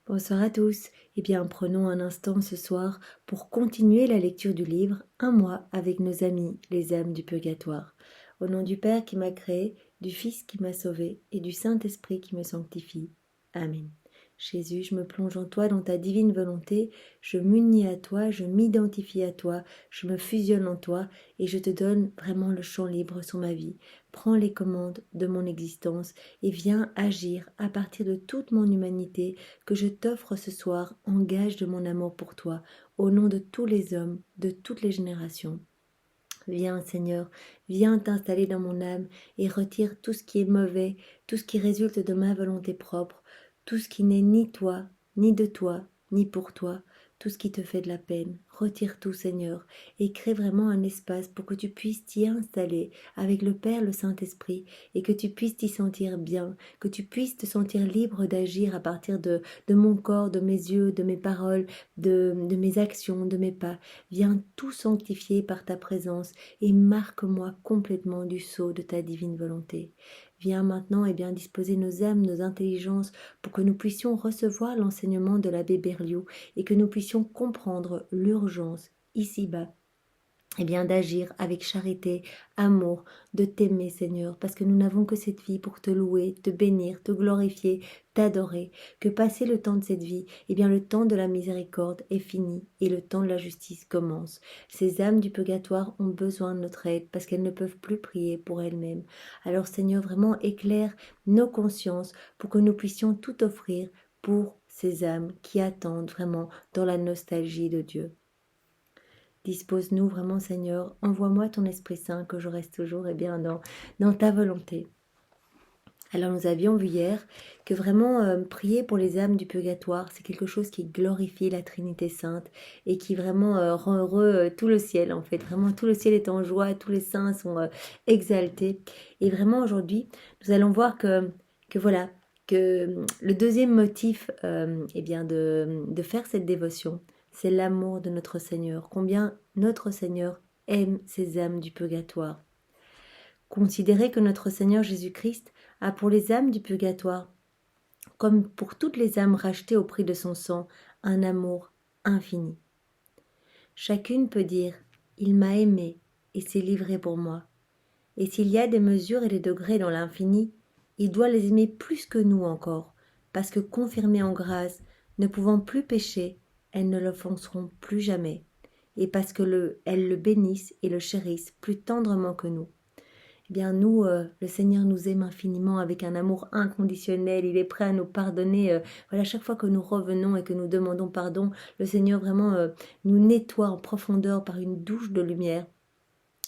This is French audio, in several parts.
Bonsoir à tous. Eh bien, prenons un instant ce soir pour continuer la lecture du livre Un mois avec nos amis, les âmes du purgatoire. Au nom du Père qui m'a créé, du Fils qui m'a sauvé et du Saint-Esprit qui me sanctifie. Amen. Jésus, je me plonge en toi dans ta divine volonté, je m'unis à toi, je m'identifie à toi, je me fusionne en toi et je te donne vraiment le champ libre sur ma vie. Prends les commandes de mon existence et viens agir à partir de toute mon humanité que je t'offre ce soir en gage de mon amour pour toi, au nom de tous les hommes, de toutes les générations. Viens, Seigneur, viens t'installer dans mon âme et retire tout ce qui est mauvais, tout ce qui résulte de ma volonté propre, tout ce qui n'est ni toi, ni de toi, ni pour toi, tout ce qui te fait de la peine. Retire tout, Seigneur, et crée vraiment un espace pour que tu puisses t'y installer avec le Père, le Saint-Esprit, et que tu puisses t'y sentir bien, que tu puisses te sentir libre d'agir à partir de mon corps, de mes yeux, de mes paroles, de mes actions, de mes pas. Viens tout sanctifier par ta présence et marque-moi complètement du sceau de ta divine volonté. Viens maintenant et bien disposer nos âmes, nos intelligences pour que nous puissions recevoir l'enseignement de l'abbé Berlioz et que nous puissions comprendre l'urgence ici-bas et bien d'agir avec charité, amour, de t'aimer Seigneur, parce que nous n'avons que cette vie pour te louer, te bénir, te glorifier, t'adorer, que passer le temps de cette vie, eh bien le temps de la miséricorde est fini et le temps de la justice commence. Ces âmes du purgatoire ont besoin de notre aide parce qu'elles ne peuvent plus prier pour elles-mêmes. Alors Seigneur, vraiment éclaire nos consciences pour que nous puissions tout offrir pour ces âmes qui attendent vraiment dans la nostalgie de Dieu. Dispose-nous vraiment, Seigneur. Envoie-moi ton Esprit Saint, que je reste toujours bien, dans ta volonté. Alors nous avions vu hier que vraiment prier pour les âmes du purgatoire, c'est quelque chose qui glorifie la Trinité Sainte et qui vraiment rend heureux tout le ciel en fait. Vraiment tout le ciel est en joie, tous les saints sont exaltés. Et vraiment aujourd'hui, nous allons voir que voilà, que le deuxième motif eh bien de faire cette dévotion, c'est l'amour de notre Seigneur. Combien notre Seigneur aime ces âmes du purgatoire. Considérez que notre Seigneur Jésus-Christ a pour les âmes du purgatoire, comme pour toutes les âmes rachetées au prix de son sang, un amour infini. Chacune peut dire « Il m'a aimé et s'est livré pour moi ». Et s'il y a des mesures et des degrés dans l'infini, il doit les aimer plus que nous encore, parce que confirmées en grâce, ne pouvant plus pécher, elles ne l'offenseront plus jamais, et parce que elles le bénissent et le chérissent plus tendrement que nous. Eh bien nous, le Seigneur nous aime infiniment avec un amour inconditionnel, il est prêt à nous pardonner. Voilà, chaque fois que nous revenons et que nous demandons pardon, le Seigneur vraiment nous nettoie en profondeur par une douche de lumière.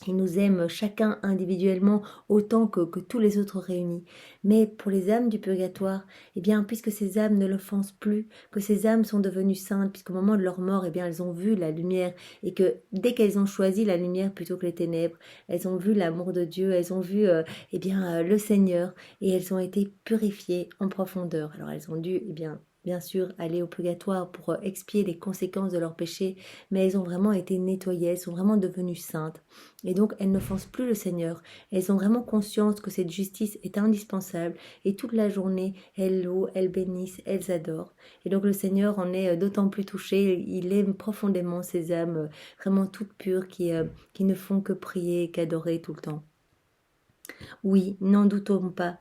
Il nous aime chacun individuellement autant que tous les autres réunis. Mais pour les âmes du purgatoire, eh bien, puisque ces âmes ne l'offensent plus, que ces âmes sont devenues saintes, puisqu'au moment de leur mort, eh bien, elles ont vu la lumière, et que dès qu'elles ont choisi la lumière plutôt que les ténèbres, elles ont vu l'amour de Dieu, elles ont vu le Seigneur, et elles ont été purifiées en profondeur. Alors elles ont dû, bien sûr, aller au purgatoire pour expier les conséquences de leurs péchés, mais elles ont vraiment été nettoyées, elles sont vraiment devenues saintes. Et donc, elles n'offensent plus le Seigneur. Elles ont vraiment conscience que cette justice est indispensable. Et toute la journée, elles louent, elles bénissent, elles adorent. Et donc, le Seigneur en est d'autant plus touché. Il aime profondément ces âmes vraiment toutes pures qui ne font que prier et qu'adorer tout le temps. Oui, n'en doutons pas.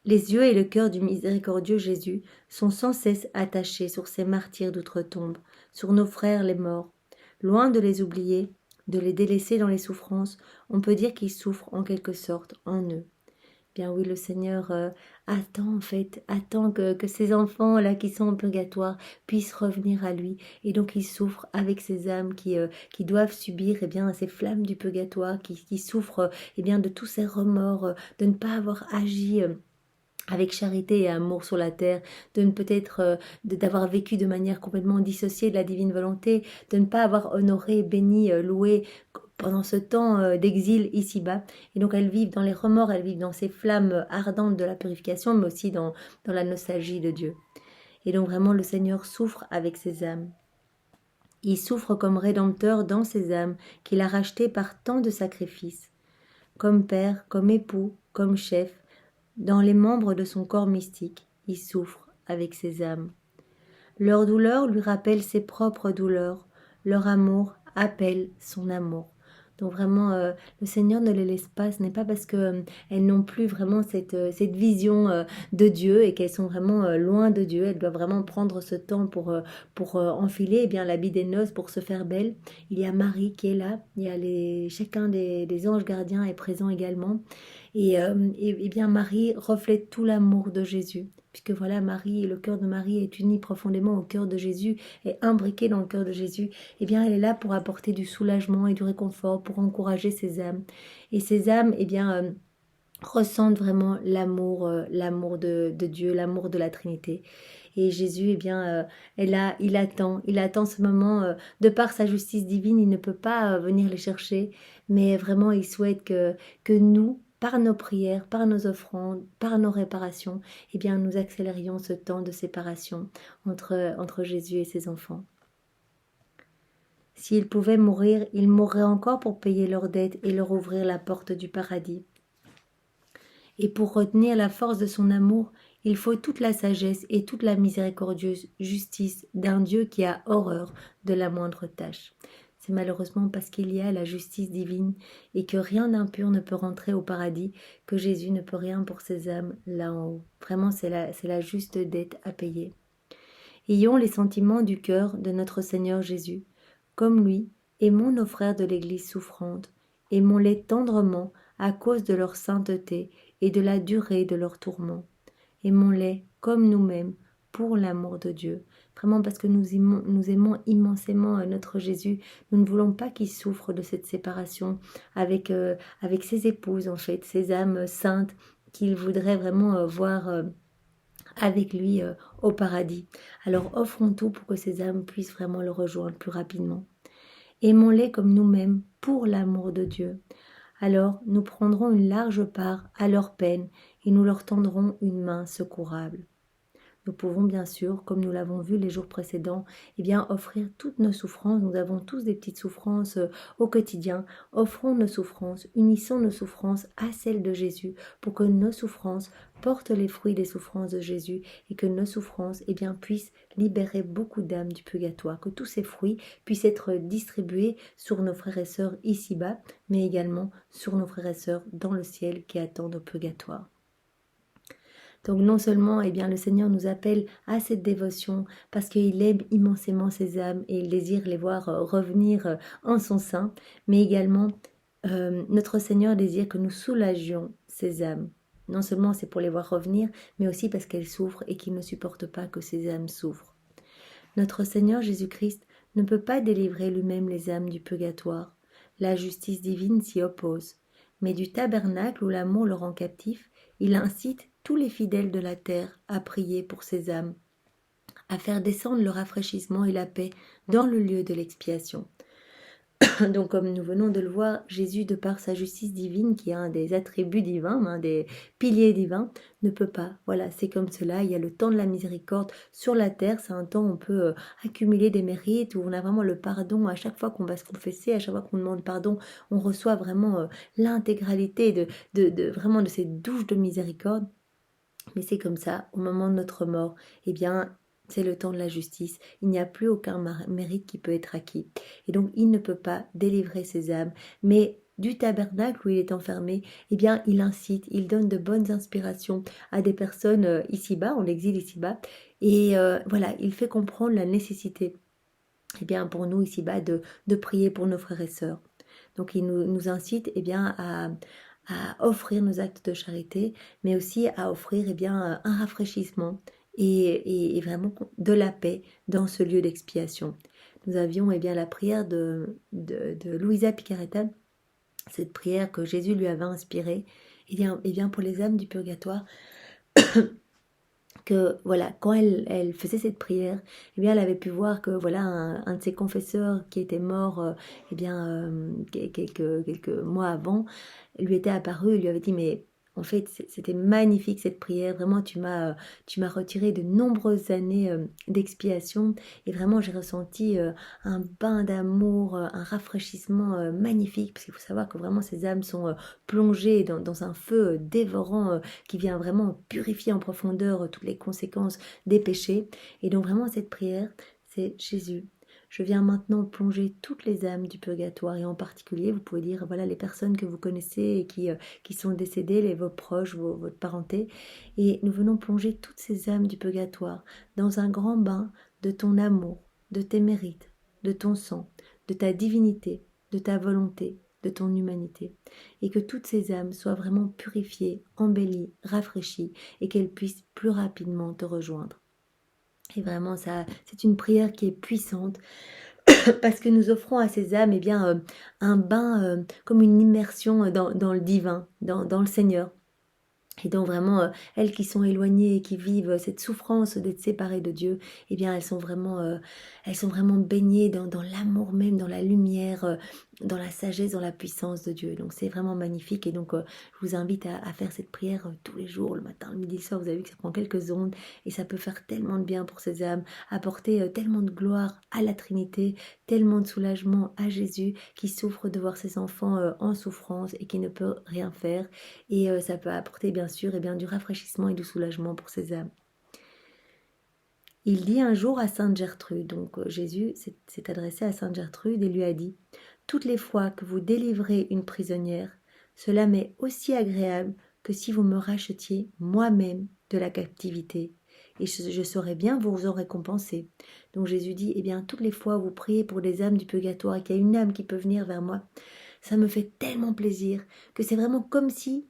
Les yeux et le cœur du miséricordieux Jésus sont sans cesse attachés sur ces martyrs d'outre-tombe, sur nos frères les morts. Loin de les oublier, de les délaisser dans les souffrances, on peut dire qu'ils souffrent en quelque sorte en eux. Bien oui, le Seigneur attend que ces enfants-là qui sont en purgatoire puissent revenir à lui. Et donc il souffre avec ces âmes qui doivent subir ces flammes du purgatoire, qui souffrent de tous ces remords, de ne pas avoir agi avec charité et amour sur la terre, de ne peut-être d'avoir vécu de manière complètement dissociée de la divine volonté, de ne pas avoir honoré, béni, loué pendant ce temps d'exil ici-bas. Et donc elles vivent dans les remords, elles vivent dans ces flammes ardentes de la purification, mais aussi dans la nostalgie de Dieu. Et donc vraiment le Seigneur souffre avec ces âmes. Il souffre comme rédempteur dans ces âmes qu'il a rachetées par tant de sacrifices. Comme père, comme époux, comme chef, dans les membres de son corps mystique, il souffre avec ses âmes. Leur douleur lui rappelle ses propres douleurs. Leur amour appelle son amour. Donc vraiment, le Seigneur ne les laisse pas. Ce n'est pas parce que elles n'ont plus vraiment cette vision de Dieu et qu'elles sont vraiment loin de Dieu. Elles doivent vraiment prendre ce temps pour enfiler eh bien l'habit des noces, pour se faire belle. Il y a Marie qui est là. Il y a chacun des anges gardiens est présent également. Et bien Marie reflète tout l'amour de Jésus. Puisque voilà, Marie, le cœur de Marie est uni profondément au cœur de Jésus, est imbriqué dans le cœur de Jésus. Eh bien, elle est là pour apporter du soulagement et du réconfort, pour encourager ces âmes. Et ces âmes, eh bien, ressentent vraiment l'amour de Dieu, l'amour de la Trinité. Et Jésus, eh bien, il attend ce moment, de par sa justice divine, il ne peut pas venir les chercher, mais vraiment, il souhaite que nous, par nos prières, par nos offrandes, par nos réparations, eh bien, nous accélérions ce temps de séparation entre Jésus et ses enfants. S'il pouvait mourir, il mourrait encore pour payer leurs dettes et leur ouvrir la porte du paradis. Et pour retenir la force de son amour, il faut toute la sagesse et toute la miséricordieuse justice d'un Dieu qui a horreur de la moindre tâche. C'est malheureusement parce qu'il y a la justice divine et que rien d'impur ne peut rentrer au paradis que Jésus ne peut rien pour ses âmes là en haut. Vraiment, c'est la juste dette à payer. Ayons les sentiments du cœur de notre Seigneur Jésus. Comme lui, aimons nos frères de l'Église souffrante, aimons-les tendrement à cause de leur sainteté et de la durée de leurs tourments. Aimons-les comme nous-mêmes pour l'amour de Dieu. Vraiment parce que nous aimons immensément notre Jésus. Nous ne voulons pas qu'il souffre de cette séparation avec ses épouses, en fait, ses âmes saintes qu'il voudrait vraiment voir avec lui au paradis. Alors offrons tout pour que ces âmes puissent vraiment le rejoindre plus rapidement. Aimons-les comme nous-mêmes pour l'amour de Dieu. Alors nous prendrons une large part à leur peine et nous leur tendrons une main secourable. Nous pouvons bien sûr, comme nous l'avons vu les jours précédents, eh bien offrir toutes nos souffrances. Nous avons tous des petites souffrances au quotidien. Offrons nos souffrances, unissons nos souffrances à celles de Jésus pour que nos souffrances portent les fruits des souffrances de Jésus et que nos souffrances eh bien, puissent libérer beaucoup d'âmes du purgatoire, que tous ces fruits puissent être distribués sur nos frères et sœurs ici-bas, mais également sur nos frères et sœurs dans le ciel qui attendent au purgatoire. Donc non seulement eh bien, le Seigneur nous appelle à cette dévotion parce qu'il aime immensément ses âmes et il désire les voir revenir en son sein, mais également notre Seigneur désire que nous soulagions ces âmes. Non seulement c'est pour les voir revenir, mais aussi parce qu'elles souffrent et qu'il ne supporte pas que ces âmes souffrent. Notre Seigneur Jésus-Christ ne peut pas délivrer lui-même les âmes du purgatoire. La justice divine s'y oppose. Mais du tabernacle où l'amour le rend captif, il incite tous les fidèles de la terre à prier pour ces âmes, à faire descendre le rafraîchissement et la paix dans le lieu de l'expiation. Donc comme nous venons de le voir, Jésus, de par sa justice divine, qui est un des attributs divins, un des piliers divins, ne peut pas. Voilà, c'est comme cela, il y a le temps de la miséricorde sur la terre, c'est un temps où on peut accumuler des mérites, où on a vraiment le pardon, à chaque fois qu'on va se confesser, à chaque fois qu'on demande pardon, on reçoit vraiment l'intégralité vraiment de cette douche de miséricorde. Mais c'est comme ça, au moment de notre mort, eh bien, c'est le temps de la justice. Il n'y a plus aucun mérite qui peut être acquis. Et donc, il ne peut pas délivrer ses âmes. Mais du tabernacle où il est enfermé, eh bien, il incite, il donne de bonnes inspirations à des personnes ici-bas, en exil ici-bas. Et voilà, il fait comprendre la nécessité, eh bien, pour nous ici-bas, de prier pour nos frères et sœurs. Donc, il nous incite, eh bien, à offrir nos actes de charité, mais aussi à offrir eh bien, un rafraîchissement et vraiment de la paix dans ce lieu d'expiation. Nous avions eh bien, la prière de Luisa Picaretta, cette prière que Jésus lui avait inspirée, et bien pour les âmes du purgatoire, que voilà, quand elle faisait cette prière, eh bien elle avait pu voir que voilà un de ses confesseurs qui était mort eh bien quelques mois avant lui était apparu, il lui avait dit mais En fait, c'était magnifique cette prière. Vraiment, tu m'as retiré de nombreuses années d'expiation. Et vraiment, j'ai ressenti un bain d'amour, un rafraîchissement magnifique. Parce qu'il faut savoir que vraiment, ces âmes sont plongées dans un feu dévorant qui vient vraiment purifier en profondeur toutes les conséquences des péchés. Et donc, vraiment, cette prière, c'est Jésus. Je viens maintenant plonger toutes les âmes du purgatoire et en particulier, vous pouvez dire, voilà, les personnes que vous connaissez et qui sont décédées, vos proches, votre parenté. Et nous venons plonger toutes ces âmes du purgatoire dans un grand bain de ton amour, de tes mérites, de ton sang, de ta divinité, de ta volonté, de ton humanité. Et que toutes ces âmes soient vraiment purifiées, embellies, rafraîchies et qu'elles puissent plus rapidement te rejoindre. Et vraiment, ça, c'est une prière qui est puissante parce que nous offrons à ces âmes un bain comme une immersion dans le divin, dans le Seigneur. Et donc vraiment, elles qui sont éloignées et qui vivent cette souffrance d'être séparées de Dieu, eh bien elles sont vraiment baignées dans l'amour même, dans la lumière, dans la sagesse, dans la puissance de Dieu. Donc c'est vraiment magnifique et donc je vous invite à faire cette prière tous les jours, le matin, le midi, le soir. Vous avez vu que ça prend quelques ondes et ça peut faire tellement de bien pour ces âmes, apporter tellement de gloire à la Trinité, tellement de soulagement à Jésus qui souffre de voir ses enfants en souffrance et qui ne peut rien faire. Et ça peut apporter bien sûr du rafraîchissement et du soulagement pour ces âmes. Il dit un jour à Sainte Gertrude, donc Jésus s'est adressé à Sainte Gertrude et lui a dit « Toutes les fois que vous délivrez une prisonnière, cela m'est aussi agréable que si vous me rachetiez moi-même de la captivité, et je saurais bien vous en récompenser. » Donc Jésus dit « Eh bien, toutes les fois où vous priez pour des âmes du purgatoire et qu'il y a une âme qui peut venir vers moi, ça me fait tellement plaisir que c'est vraiment comme si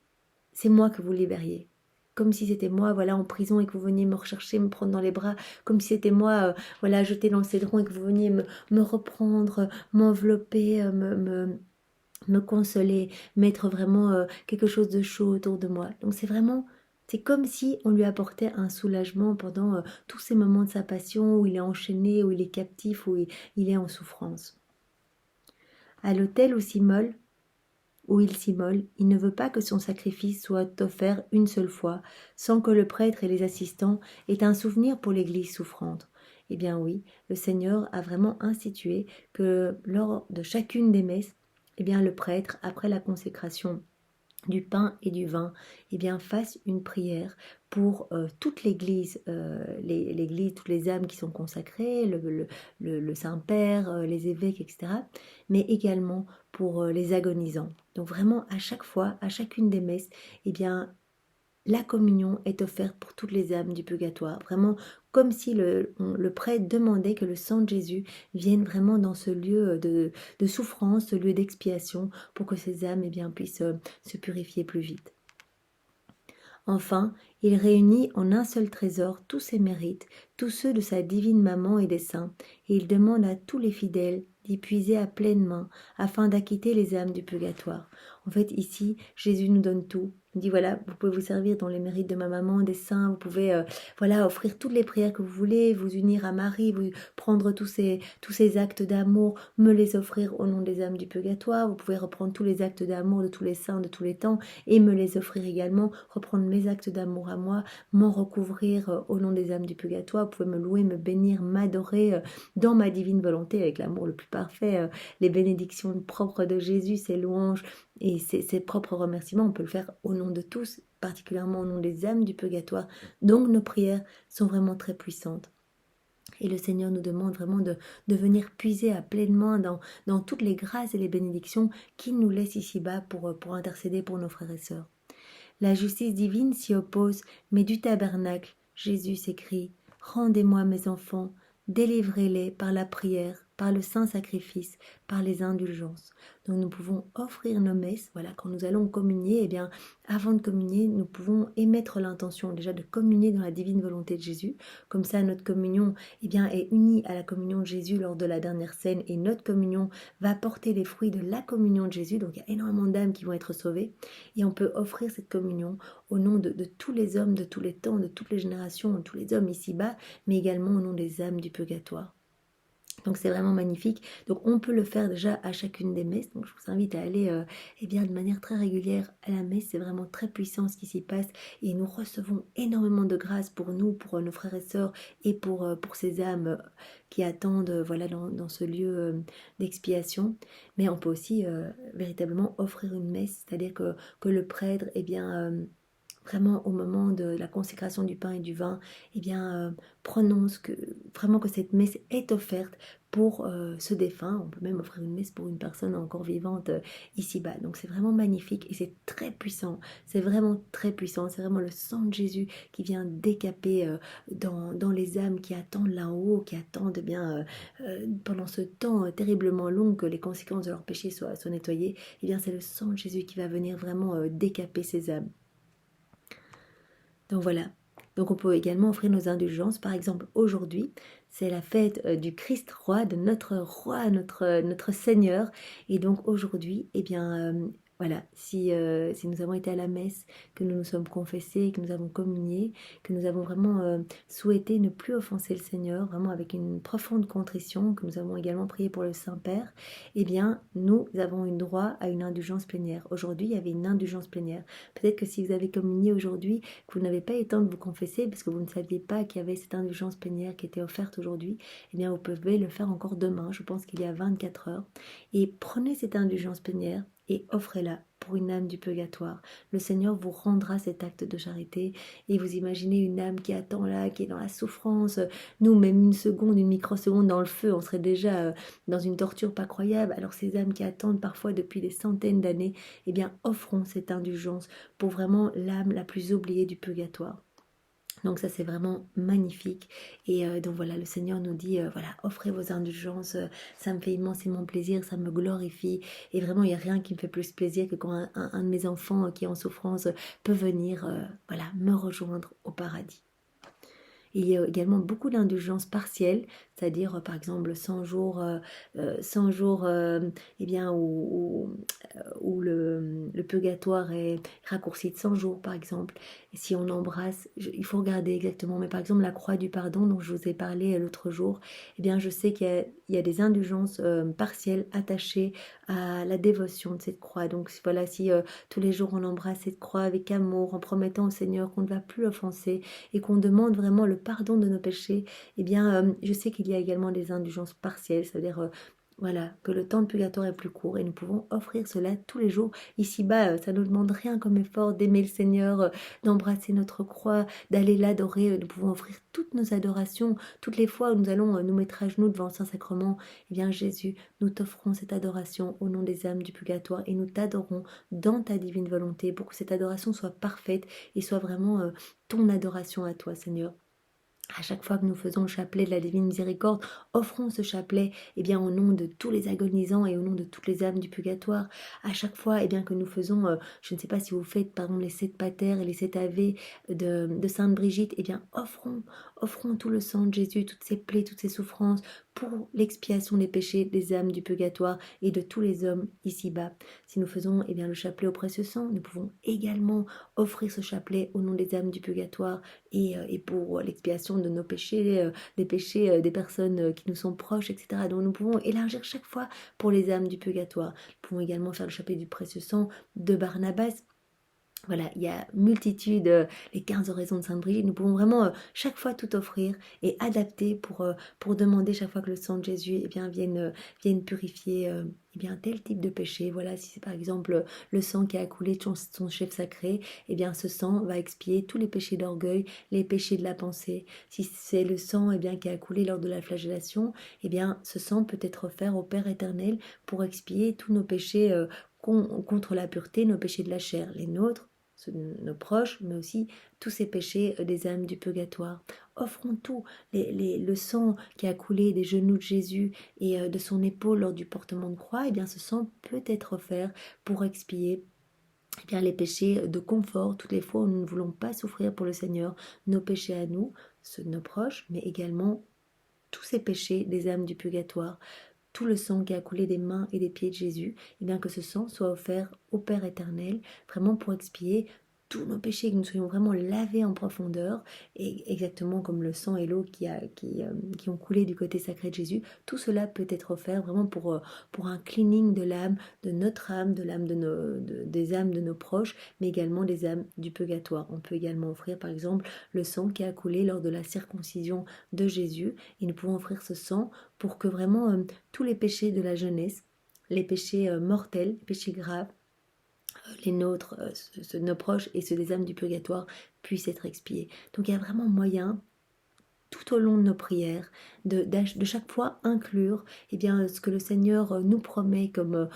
c'est moi que vous libériez. Comme si c'était moi, voilà, en prison et que vous veniez me rechercher, me prendre dans les bras. Comme si c'était moi, voilà, jeté dans le cédron et que vous veniez me reprendre, m'envelopper, me consoler, mettre vraiment quelque chose de chaud autour de moi. Donc c'est comme si on lui apportait un soulagement pendant tous ces moments de sa passion où il est enchaîné, où il est captif, il est en souffrance. À l'autel où il s'immole, il ne veut pas que son sacrifice soit offert une seule fois, sans que le prêtre et les assistants aient un souvenir pour l'Église souffrante. Eh bien oui, le Seigneur a vraiment institué que lors de chacune des messes, eh bien le prêtre, après la consécration du pain et du vin, eh bien fasse une prière pour toute l'Église, l'Église, toutes les âmes qui sont consacrées, le Saint-Père, les évêques, etc., mais également pour les agonisants. Donc vraiment, à chaque fois, à chacune des messes, eh bien, la communion est offerte pour toutes les âmes du purgatoire, vraiment comme si le prêtre demandait que le sang de Jésus vienne vraiment dans ce lieu de souffrance, ce lieu d'expiation, pour que ces âmes puissent se purifier plus vite. Enfin, il réunit en un seul trésor tous ses mérites, tous ceux de sa divine maman et des saints, et il demande à tous les fidèles d'y puiser à pleine main, afin d'acquitter les âmes du purgatoire. En fait, ici, Jésus nous donne tout. Il dit, voilà, vous pouvez vous servir dans les mérites de ma maman, des saints, vous pouvez, offrir toutes les prières que vous voulez, vous unir à Marie, vous prendre tous ces actes d'amour, me les offrir au nom des âmes du purgatoire, vous pouvez reprendre tous les actes d'amour de tous les saints de tous les temps, et me les offrir également, reprendre mes actes d'amour à moi, m'en recouvrir au nom des âmes du purgatoire, vous pouvez me louer, me bénir, m'adorer dans ma divine volonté, avec l'amour le plus parfait, les bénédictions propres de Jésus, ses louanges, et ses propres remerciements, on peut le faire au nom de tous, particulièrement au nom des âmes du purgatoire. Donc nos prières sont vraiment très puissantes. Et le Seigneur nous demande vraiment de venir puiser à pleine main dans toutes les grâces et les bénédictions qu'il nous laisse ici-bas pour intercéder pour nos frères et sœurs. La justice divine s'y oppose, mais du tabernacle, Jésus s'écrie « Rendez-moi mes enfants, délivrez-les par la prière, par le saint sacrifice, par les indulgences. » Donc nous pouvons offrir nos messes, voilà, quand nous allons communier, avant de communier, nous pouvons émettre l'intention déjà de communier dans la divine volonté de Jésus. Comme ça, notre communion est unie à la communion de Jésus lors de la dernière scène et notre communion va porter les fruits de la communion de Jésus. Donc il y a énormément d'âmes qui vont être sauvées et on peut offrir cette communion au nom de tous les hommes, de tous les temps, de toutes les générations, de tous les hommes ici-bas, mais également au nom des âmes du purgatoire. Donc c'est vraiment magnifique. Donc on peut le faire déjà à chacune des messes. Donc je vous invite à aller eh bien, de manière très régulière à la messe. C'est vraiment très puissant ce qui s'y passe. Et nous recevons énormément de grâce pour nous, pour nos frères et sœurs et pour ces âmes qui attendent voilà, dans ce lieu d'expiation. Mais on peut aussi véritablement offrir une messe. C'est-à-dire que le prêtre, eh bien... vraiment au moment de la consécration du pain et du vin, eh bien, prononce vraiment que cette messe est offerte pour ce défunt. On peut même offrir une messe pour une personne encore vivante ici-bas. Donc c'est vraiment magnifique et c'est très puissant. C'est vraiment très puissant. C'est vraiment le sang de Jésus qui vient décaper dans les âmes qui attendent là-haut, qui attendent pendant ce temps terriblement long que les conséquences de leur péché soient nettoyées. Eh bien c'est le sang de Jésus qui va venir vraiment décaper ces âmes. Donc voilà. Donc on peut également offrir nos indulgences. Par exemple, aujourd'hui, c'est la fête du Christ roi, notre Seigneur. Et donc aujourd'hui, eh bien, voilà, si nous avons été à la messe, que nous nous sommes confessés, que nous avons communié, que nous avons vraiment souhaité ne plus offenser le Seigneur, vraiment avec une profonde contrition, que nous avons également prié pour le Saint-Père, eh bien, nous avons eu droit à une indulgence plénière. Aujourd'hui, il y avait une indulgence plénière. Peut-être que si vous avez communié aujourd'hui, que vous n'avez pas eu le temps de vous confesser parce que vous ne saviez pas qu'il y avait cette indulgence plénière qui était offerte aujourd'hui, eh bien vous pouvez le faire encore demain, je pense qu'il y a 24 heures, et prenez cette indulgence plénière et offrez-la pour une âme du purgatoire. Le Seigneur vous rendra cet acte de charité et vous imaginez une âme qui attend là, qui est dans la souffrance. Nous, même une seconde, une microseconde dans le feu, on serait déjà dans une torture pas croyable. Alors ces âmes qui attendent parfois depuis des centaines d'années, eh bien offrons cette indulgence pour vraiment l'âme la plus oubliée du purgatoire. Donc ça c'est vraiment magnifique et donc voilà le Seigneur nous dit voilà offrez vos indulgences, ça me fait immensément plaisir, ça me glorifie et vraiment il n'y a rien qui me fait plus plaisir que quand un de mes enfants qui est en souffrance peut venir voilà me rejoindre au paradis. Il y a également beaucoup d'indulgences partielles, c'est-à-dire par exemple 100 jours, 100 jours eh bien, où le purgatoire est raccourci de 100 jours par exemple. Et si on embrasse, il faut regarder exactement, mais par exemple la croix du pardon dont je vous ai parlé l'autre jour, eh bien je sais qu'il y a des indulgences partielles attachées à la dévotion de cette croix. Donc voilà, si tous les jours on embrasse cette croix avec amour, en promettant au Seigneur qu'on ne va plus l'offenser et qu'on demande vraiment le pardon de nos péchés, eh bien je sais qu'il y a également des indulgences partielles, c'est-à-dire voilà, que le temps de purgatoire est plus court et nous pouvons offrir cela tous les jours. Ici-bas, ça ne nous demande rien comme effort d'aimer le Seigneur, d'embrasser notre croix, d'aller l'adorer. Nous pouvons offrir toutes nos adorations, toutes les fois où nous allons nous mettre à genoux devant le Saint-Sacrement. Eh bien Jésus, nous t'offrons cette adoration au nom des âmes du purgatoire et nous t'adorons dans ta divine volonté pour que cette adoration soit parfaite et soit vraiment ton adoration à toi, Seigneur. À chaque fois que nous faisons le chapelet de la Divine Miséricorde, offrons ce chapelet eh bien, au nom de tous les agonisants et au nom de toutes les âmes du purgatoire. À chaque fois eh bien, que nous faisons, je ne sais pas si vous faites pardon, les 7 patères et les 7 ave de Sainte Brigitte, eh bien, offrons tout le sang de Jésus, toutes ses plaies, toutes ses souffrances pour l'expiation des péchés des âmes du purgatoire et de tous les hommes ici-bas. Si nous faisons eh bien, le chapelet au précieux sang, nous pouvons également offrir ce chapelet au nom des âmes du purgatoire et pour l'expiation de nos péchés, des péchés des personnes qui nous sont proches, etc. Donc nous pouvons élargir chaque fois pour les âmes du purgatoire. Nous pouvons également faire le chapelet du précieux sang de Barnabas. Voilà, il y a multitude, les 15 oraisons de Sainte Brigitte, nous pouvons vraiment chaque fois tout offrir et adapter pour demander chaque fois que le sang de Jésus eh bien, vienne purifier eh bien, tel type de péché. Voilà, si c'est par exemple le sang qui a coulé de son chef sacré, eh bien ce sang va expier tous les péchés d'orgueil, les péchés de la pensée. Si c'est le sang eh bien, qui a coulé lors de la flagellation, eh bien ce sang peut être offert au Père éternel pour expier tous nos péchés contre la pureté, nos péchés de la chair, les nôtres, nos proches, mais aussi tous ces péchés des âmes du purgatoire. Offrons tout, le sang qui a coulé des genoux de Jésus et de son épaule lors du portement de croix, et bien ce sang peut être offert pour expier eh bien, les péchés de confort, toutes les fois où nous ne voulons pas souffrir pour le Seigneur, nos péchés à nous, ceux de nos proches, mais également tous ces péchés des âmes du purgatoire, tout le sang qui a coulé des mains et des pieds de Jésus, et bien que ce sang soit offert au Père éternel, vraiment pour expier tous nos péchés, que nous soyons vraiment lavés en profondeur, et exactement comme le sang et l'eau qui ont coulé du côté sacré de Jésus. Tout cela peut être offert vraiment pour un cleaning de l'âme, de notre âme, de l'âme des âmes de nos proches, mais également des âmes du purgatoire. On peut également offrir par exemple le sang qui a coulé lors de la circoncision de Jésus, et nous pouvons offrir ce sang pour que vraiment tous les péchés de la jeunesse, les péchés mortels, les péchés graves, les nôtres, ceux de nos proches et ceux des âmes du purgatoire puissent être expiés. Donc il y a vraiment moyen, tout au long de nos prières, de chaque fois inclure ce que le Seigneur nous promet comme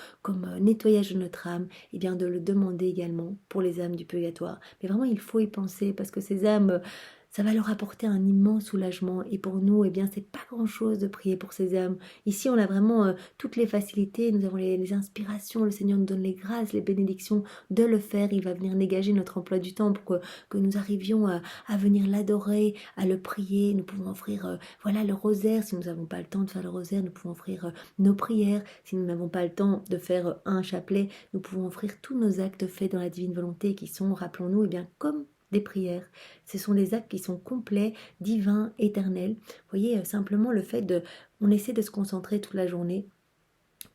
nettoyage de notre âme, de le demander également pour les âmes du purgatoire. Mais vraiment, il faut y penser parce que ces âmes, ça va leur apporter un immense soulagement. Et pour nous, c'est pas grand-chose de prier pour ces âmes. Ici, on a vraiment toutes les facilités, nous avons les inspirations, le Seigneur nous donne les grâces, les bénédictions de le faire. Il va venir dégager notre emploi du temps pour que nous arrivions à venir l'adorer, à le prier. Nous pouvons offrir le rosaire. Si nous n'avons pas le temps de faire le rosaire, nous pouvons offrir nos prières. Si nous n'avons pas le temps de faire un chapelet, nous pouvons offrir tous nos actes faits dans la divine volonté qui sont, rappelons-nous, comme des prières. Ce sont des actes qui sont complets, divins, éternels. Vous voyez, simplement le fait on essaie de se concentrer toute la journée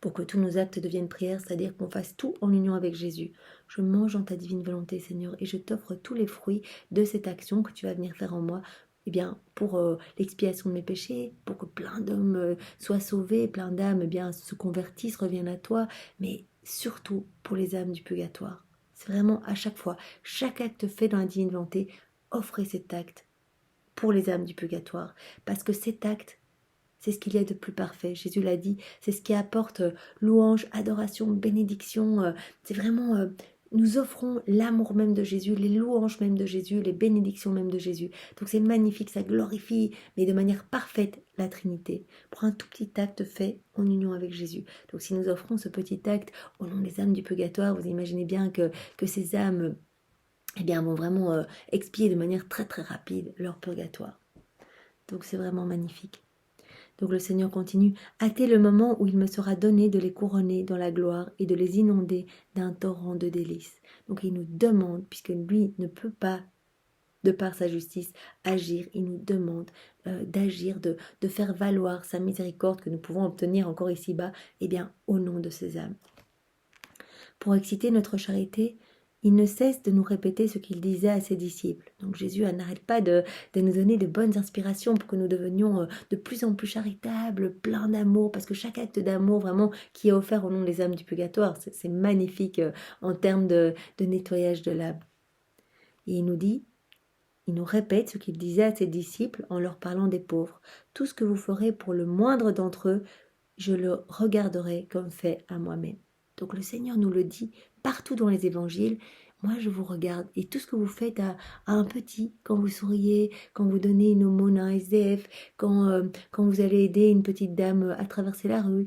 pour que tous nos actes deviennent prières, c'est-à-dire qu'on fasse tout en union avec Jésus. Je mange en ta divine volonté, Seigneur, et je t'offre tous les fruits de cette action que tu vas venir faire en moi, pour l'expiation de mes péchés, pour que plein d'hommes soient sauvés, plein d'âmes se convertissent, reviennent à toi, mais surtout pour les âmes du purgatoire. C'est vraiment à chaque fois, chaque acte fait dans la divine volonté, offrez cet acte pour les âmes du purgatoire, parce que cet acte, c'est ce qu'il y a de plus parfait. Jésus l'a dit, c'est ce qui apporte louange, adoration, bénédiction. C'est vraiment, nous offrons l'amour même de Jésus, les louanges même de Jésus, les bénédictions même de Jésus. Donc c'est magnifique, ça glorifie, mais de manière parfaite, la Trinité. Pour un tout petit acte fait en union avec Jésus. Donc si nous offrons ce petit acte au nom des âmes du purgatoire, vous imaginez bien que ces âmes vont vraiment expier de manière très très rapide leur purgatoire. Donc c'est vraiment magnifique. Donc le Seigneur continue, hâtez le moment où il me sera donné de les couronner dans la gloire et de les inonder d'un torrent de délices. Donc il nous demande, puisque lui ne peut pas, de par sa justice, agir, il nous demande d'agir, de faire valoir sa miséricorde que nous pouvons obtenir encore ici-bas, au nom de ces âmes. Pour exciter notre charité, il ne cesse de nous répéter ce qu'il disait à ses disciples. Donc Jésus n'arrête pas de nous donner de bonnes inspirations pour que nous devenions de plus en plus charitables, pleins d'amour, parce que chaque acte d'amour vraiment qui est offert au nom des âmes du purgatoire, c'est magnifique en termes de nettoyage de l'âme. Et il nous répète ce qu'il disait à ses disciples en leur parlant des pauvres. Tout ce que vous ferez pour le moindre d'entre eux, je le regarderai comme fait à moi-même. Donc le Seigneur nous le dit partout dans les évangiles. Moi je vous regarde et tout ce que vous faites à un petit, quand vous souriez, quand vous donnez une aumône à un SDF, quand vous allez aider une petite dame à traverser la rue,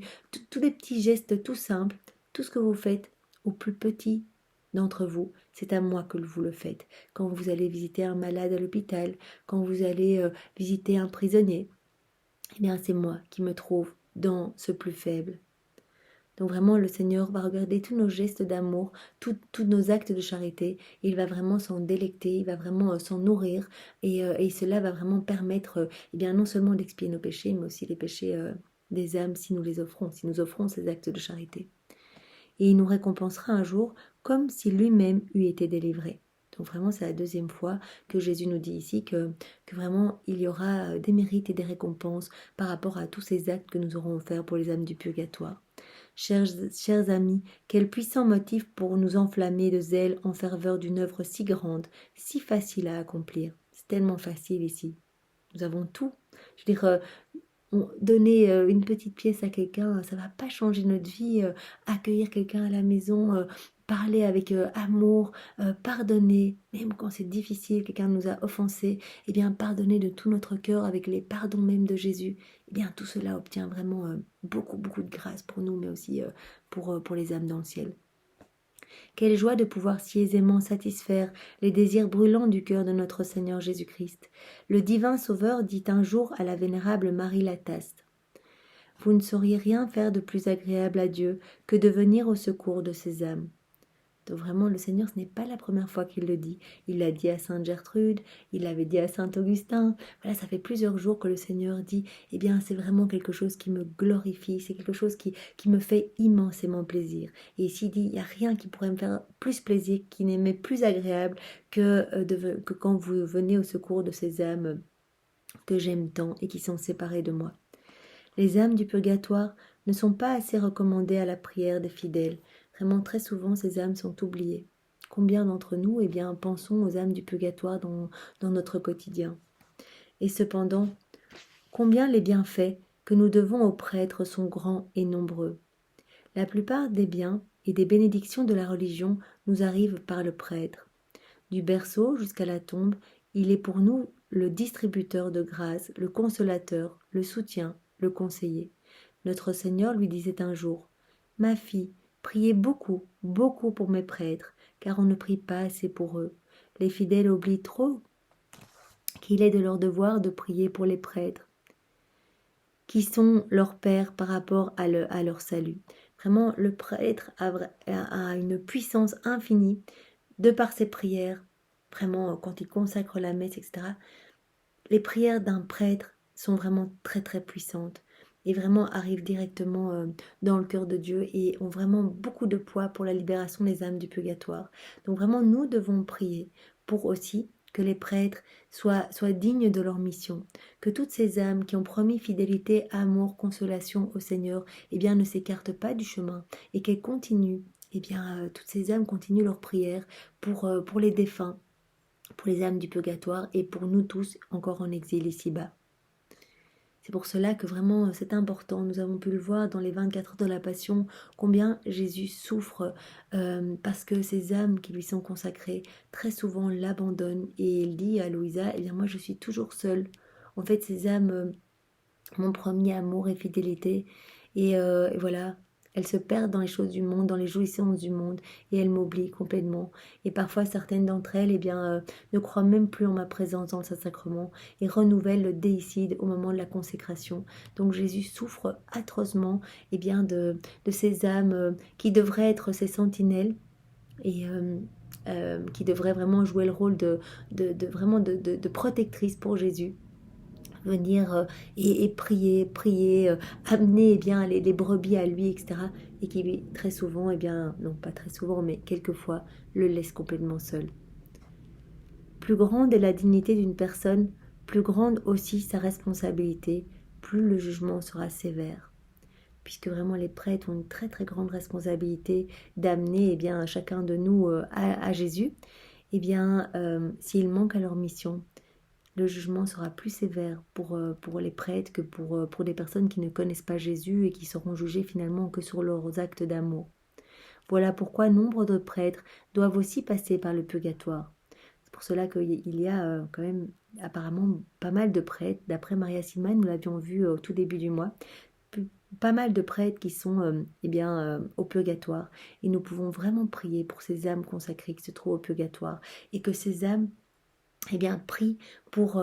tous les petits gestes tout simples, tout ce que vous faites au plus petit d'entre vous, c'est à moi que vous le faites. Quand vous allez visiter un malade à l'hôpital, quand vous allez visiter un prisonnier, c'est moi qui me trouve dans ce plus faible. Donc vraiment, le Seigneur va regarder tous nos gestes d'amour, tous nos actes de charité. Il va vraiment s'en délecter, il va vraiment s'en nourrir. Et cela va vraiment permettre non seulement d'expier nos péchés, mais aussi les péchés des âmes si nous nous offrons ces actes de charité. Et il nous récompensera un jour comme si lui-même eût été délivré. Donc vraiment, c'est la deuxième fois que Jésus nous dit ici que vraiment, il y aura des mérites et des récompenses par rapport à tous ces actes que nous aurons offerts pour les âmes du purgatoire. Chers amis, quel puissant motif pour nous enflammer de zèle en ferveur d'une œuvre si grande, si facile à accomplir. C'est tellement facile ici. Nous avons tout. Je veux dire, donner une petite pièce à quelqu'un, ça ne va pas changer notre vie. Accueillir quelqu'un à la maison, parler avec amour, pardonner, même quand c'est difficile, quelqu'un nous a offensés, pardonner de tout notre cœur avec les pardons même de Jésus. Tout cela obtient vraiment beaucoup, beaucoup de grâce pour nous, mais aussi pour les âmes dans le ciel. Quelle joie de pouvoir si aisément satisfaire les désirs brûlants du cœur de notre Seigneur Jésus-Christ. Le divin Sauveur dit un jour à la vénérable Marie Lataste : Vous ne sauriez rien faire de plus agréable à Dieu que de venir au secours de ces âmes. Donc vraiment, le Seigneur, ce n'est pas la première fois qu'il le dit. Il l'a dit à Sainte Gertrude, il l'avait dit à Saint Augustin. Voilà, ça fait plusieurs jours que le Seigneur dit, eh bien, c'est vraiment quelque chose qui me glorifie, c'est quelque chose qui me fait immensément plaisir. Et ici, il dit, il n'y a rien qui pourrait me faire plus plaisir, qui m'est plus agréable que quand vous venez au secours de ces âmes que j'aime tant et qui sont séparées de moi. Les âmes du purgatoire ne sont pas assez recommandées à la prière des fidèles. Vraiment, très souvent, ces âmes sont oubliées. Combien d'entre nous, eh bien, pensons aux âmes du purgatoire dans notre quotidien? Et cependant, combien les bienfaits que nous devons aux prêtres sont grands et nombreux. La plupart des biens et des bénédictions de la religion nous arrivent par le prêtre. Du berceau jusqu'à la tombe, il est pour nous le distributeur de grâce, le consolateur, le soutien, le conseiller. Notre Seigneur lui disait un jour, « Ma fille, priez beaucoup, beaucoup pour mes prêtres, car on ne prie pas assez pour eux. Les fidèles oublient trop qu'il est de leur devoir de prier pour les prêtres, qui sont leurs pères par rapport à leur salut. » Vraiment, le prêtre a une puissance infinie de par ses prières. Vraiment, quand il consacre la messe, etc., les prières d'un prêtre sont vraiment très très puissantes et vraiment arrivent directement dans le cœur de Dieu et ont vraiment beaucoup de poids pour la libération des âmes du purgatoire. Donc vraiment, nous devons prier pour aussi que les prêtres soient dignes de leur mission, que toutes ces âmes qui ont promis fidélité, amour, consolation au Seigneur, eh bien, ne s'écartent pas du chemin et qu'elles continuent, eh bien, toutes ces âmes continuent leur prière pour les défunts, pour les âmes du purgatoire et pour nous tous encore en exil ici-bas. C'est pour cela que vraiment c'est important, nous avons pu le voir dans les 24 heures de la Passion, combien Jésus souffre parce que ces âmes qui lui sont consacrées très souvent l'abandonnent et il dit à Louisa, eh bien moi je suis toujours seule. En fait ces âmes mon premier amour et fidélité et voilà, elles se perdent dans les choses du monde, dans les jouissances du monde et elles m'oublient complètement et parfois certaines d'entre elles eh bien, ne croient même plus en ma présence dans le Saint-Sacrement et renouvellent le déicide au moment de la consécration. Donc Jésus souffre atrocement eh bien, de ces âmes qui devraient être ses sentinelles et qui devraient vraiment jouer le rôle vraiment de protectrice pour Jésus, venir et prier, amener eh bien, les brebis à lui, etc. Et qui très souvent, eh bien, non pas très souvent, mais quelquefois, le laisse complètement seul. Plus grande est la dignité d'une personne, plus grande aussi sa responsabilité, plus le jugement sera sévère. Puisque vraiment les prêtres ont une très très grande responsabilité d'amener eh bien, chacun de nous à Jésus, eh bien, s'ils manquent à leur mission, le jugement sera plus sévère pour les prêtres que pour des personnes qui ne connaissent pas Jésus et qui seront jugées finalement que sur leurs actes d'amour. Voilà pourquoi nombre de prêtres doivent aussi passer par le purgatoire. C'est pour cela qu'il y a quand même apparemment pas mal de prêtres, d'après Maria Simman, nous l'avions vu au tout début du mois, pas mal de prêtres qui sont au purgatoire. Et nous pouvons vraiment prier pour ces âmes consacrées qui se trouvent au purgatoire et que ces âmes eh bien, prie pour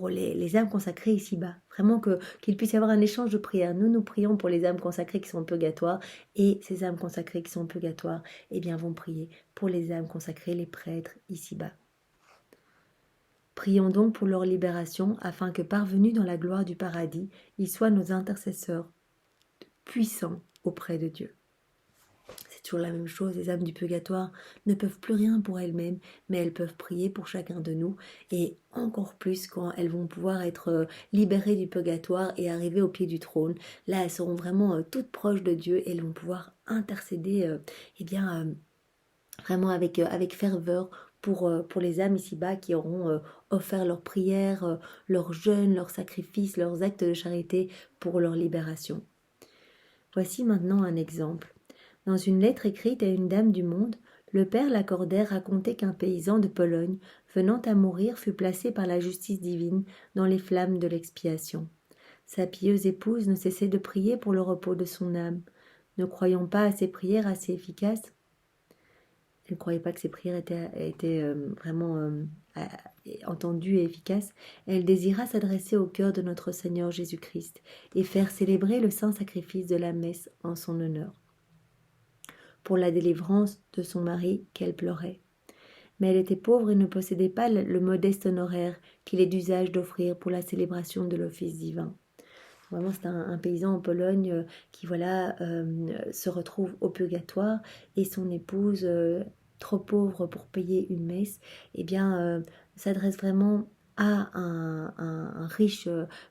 les âmes consacrées ici-bas. Vraiment qu'il puisse y avoir un échange de prières. Nous prions pour les âmes consacrées qui sont au purgatoire et ces âmes consacrées qui sont au purgatoire, eh bien, vont prier pour les âmes consacrées, les prêtres ici-bas. Prions donc pour leur libération afin que, parvenus dans la gloire du paradis, ils soient nos intercesseurs puissants auprès de Dieu. C'est toujours la même chose, les âmes du purgatoire ne peuvent plus rien pour elles-mêmes, mais elles peuvent prier pour chacun de nous, et encore plus quand elles vont pouvoir être libérées du purgatoire et arriver au pied du trône. Là, elles seront vraiment toutes proches de Dieu et elles vont pouvoir intercéder vraiment avec ferveur pour les âmes ici-bas qui auront offert leurs prières, leurs jeûnes, leurs sacrifices, leurs actes de charité pour leur libération. Voici maintenant un exemple. Dans une lettre écrite à une dame du monde, le père Lacordaire racontait qu'un paysan de Pologne, venant à mourir, fut placé par la justice divine dans les flammes de l'expiation. Sa pieuse épouse ne cessait de prier pour le repos de son âme. Ne croyant pas à ses prières assez efficaces, elle ne croyait pas que ses prières étaient vraiment entendues et efficaces, elle désira s'adresser au cœur de notre Seigneur Jésus-Christ et faire célébrer le saint sacrifice de la messe en son honneur. pour la délivrance de son mari qu'elle pleurait. Mais elle était pauvre et ne possédait pas le modeste honoraire qu'il est d'usage d'offrir pour la célébration de l'office divin. Vraiment, c'est un paysan en Pologne qui se retrouve au purgatoire et son épouse, trop pauvre pour payer une messe, s'adresse vraiment à un riche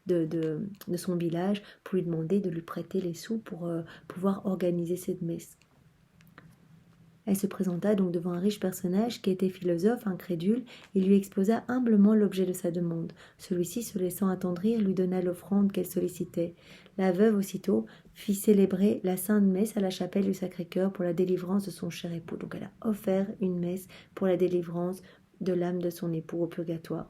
de son village pour lui demander de lui prêter les sous pour pouvoir organiser cette messe. Elle se présenta donc devant un riche personnage qui était philosophe, incrédule, et lui exposa humblement l'objet de sa demande. Celui-ci, se laissant attendrir, lui donna l'offrande qu'elle sollicitait. La veuve, aussitôt, fit célébrer la sainte messe à la chapelle du Sacré-Cœur pour la délivrance de son cher époux. Donc elle a offert une messe pour la délivrance de l'âme de son époux au purgatoire.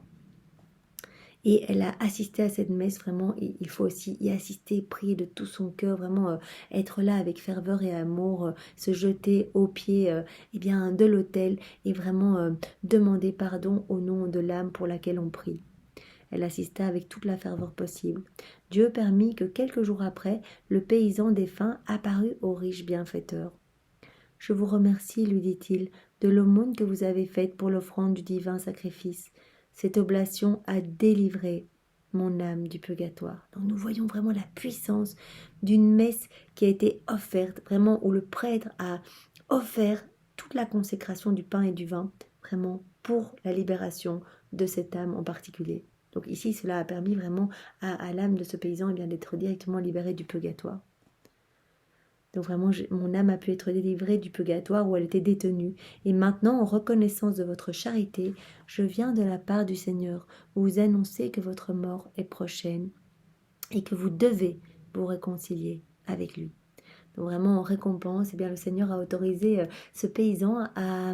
Et elle a assisté à cette messe, vraiment, il faut aussi y assister, prier de tout son cœur, vraiment être là avec ferveur et amour, se jeter aux pieds de l'autel et vraiment demander pardon au nom de l'âme pour laquelle on prie. Elle assista avec toute la ferveur possible. Dieu permit que quelques jours après, le paysan défunt apparut au riche bienfaiteur. « Je vous remercie, lui dit-il, de l'aumône que vous avez faite pour l'offrande du divin sacrifice. Cette oblation a délivré mon âme du purgatoire. » Donc nous voyons vraiment la puissance d'une messe qui a été offerte, vraiment où le prêtre a offert toute la consécration du pain et du vin, vraiment pour la libération de cette âme en particulier. Donc ici, cela a permis vraiment à l'âme de ce paysan d'être directement libérée du purgatoire. Donc vraiment, mon âme a pu être délivrée du purgatoire où elle était détenue. Et maintenant, en reconnaissance de votre charité, je viens de la part du Seigneur vous annoncer que votre mort est prochaine et que vous devez vous réconcilier avec lui. Donc vraiment en récompense, le Seigneur a autorisé ce paysan à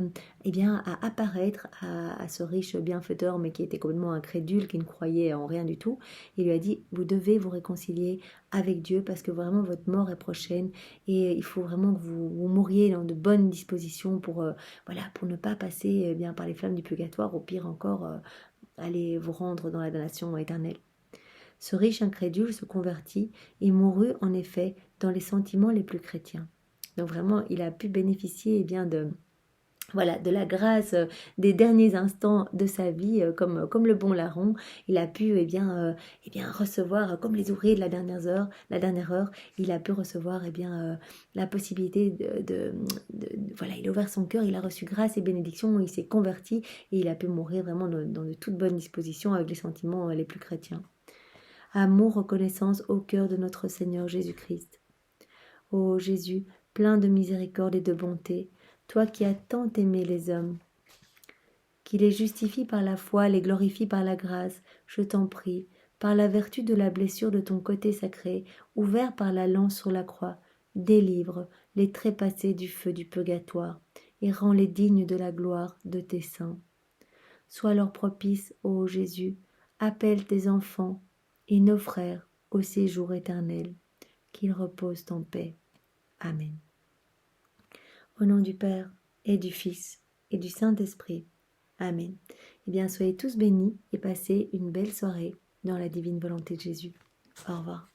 apparaître à ce riche bienfaiteur, mais qui était complètement incrédule, qui ne croyait en rien du tout. Il lui a dit, vous devez vous réconcilier avec Dieu parce que vraiment votre mort est prochaine et il faut vraiment que vous mouriez dans de bonnes dispositions pour ne pas passer par les flammes du purgatoire, au pire encore aller vous rendre dans la damnation éternelle. Ce riche incrédule se convertit et mourut en effet dans les sentiments les plus chrétiens. Donc vraiment, il a pu bénéficier de la grâce des derniers instants de sa vie, comme le bon larron. Il a pu recevoir, comme les ouvriers de la dernière heure, il a pu recevoir la possibilité il a ouvert son cœur, il a reçu grâce et bénédiction, il s'est converti et il a pu mourir vraiment dans de toutes bonnes dispositions avec les sentiments les plus chrétiens. Amour, reconnaissance au cœur de notre Seigneur Jésus-Christ. Ô Jésus, plein de miséricorde et de bonté, toi qui as tant aimé les hommes, qui les justifie par la foi, les glorifie par la grâce, je t'en prie, par la vertu de la blessure de ton côté sacré, ouvert par la lance sur la croix, délivre les trépassés du feu du purgatoire, et rends-les dignes de la gloire de tes saints. Sois leur propice, ô Jésus, appelle tes enfants, et nos frères au séjour éternel, qu'ils reposent en paix. Amen. Au nom du Père, et du Fils, et du Saint-Esprit. Amen. Soyez tous bénis et passez une belle soirée dans la divine volonté de Jésus. Au revoir.